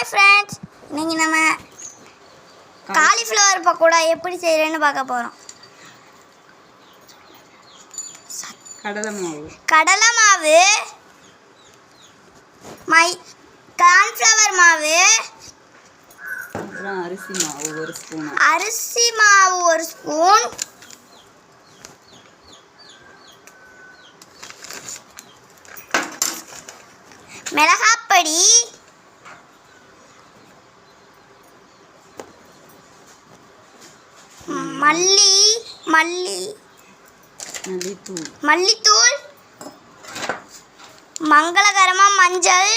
Hi friends, இன்னைக்கு நம்ம cauliflower pakoda எப்படி செய்யறேன்னு பார்க்க போகிறோம். கடலை மாவு, கார்ன்ஃப்ளவர் மாவு, அரிசி மாவு ஒரு ஸ்பூன், மிளகாப்பொடி, மல்லித்தூள், மங்களகரமா மஞ்சள்,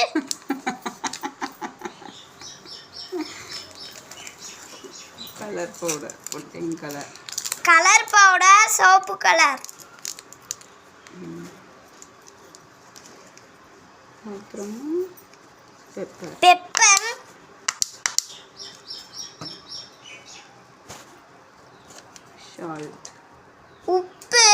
colour powder soap colour, pepper, உப்பு,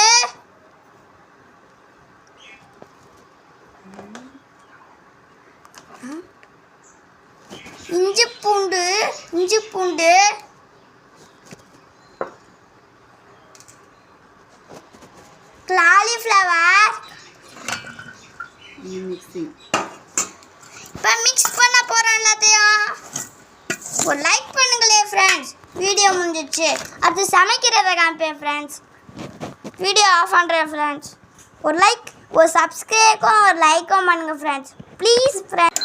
இஞ்சி பூண்டு, காலிஃப்ளவர். இப்போ மிக்ஸ் பண்ண போகிறோம் எல்லாத்தையும். ஒரு லைக் பண்ணுங்களே ஃப்ரெண்ட்ஸ். வீடியோ முடிஞ்சிச்சு, அது சமைக்கிறத காமிப்பேன் ஃப்ரெண்ட்ஸ். வீடியோ ஆஃப் பண்ணுறேன் ஃப்ரெண்ட்ஸ். ஒரு லைக், ஒரு சப்ஸ்கிரைபும் ஒரு லைக்கும் பண்ணுங்க ஃப்ரெண்ட்ஸ், ப்ளீஸ் ஃப்ரெண்ட்ஸ்.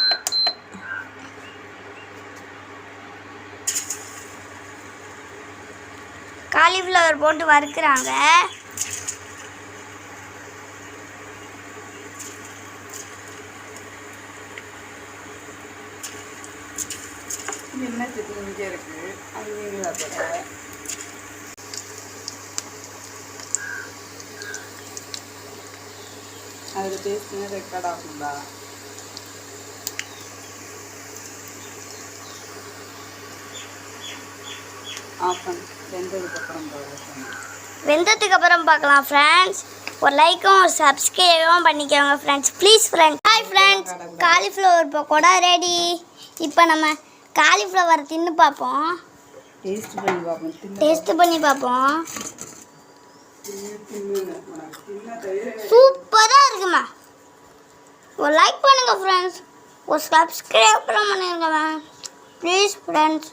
காலிஃப்ளவர் போட்டு வறுக்கிறாங்க. என்ன இங்கே இருக்கு, அதில் பேசினா ரெக்கார்ட் ஆகுங்களா? வெந்ததுக்கு அப்புறம் பார்க்கலாம் ஃப்ரெண்ட்ஸ். ஒரு லைக்கும் ஒரு சப்ஸ்கிரைபும் பண்ணிக்கோங்க friends, please friends. Hi friends, cauliflower pakoda ready. இப்போ நம்ம காலிஃப்ளவர் தின்னு பார்ப்போம், டேஸ்ட் பண்ணி பார்ப்போம். சூப்பராக இருக்குமா. ஒரு லைக் பண்ணுங்கள் ஃப்ரெண்ட்ஸ், ஒரு சப்ஸ்கிரைப் பண்ணிருங்க ப்ளீஸ் ஃப்ரெண்ட்ஸ்.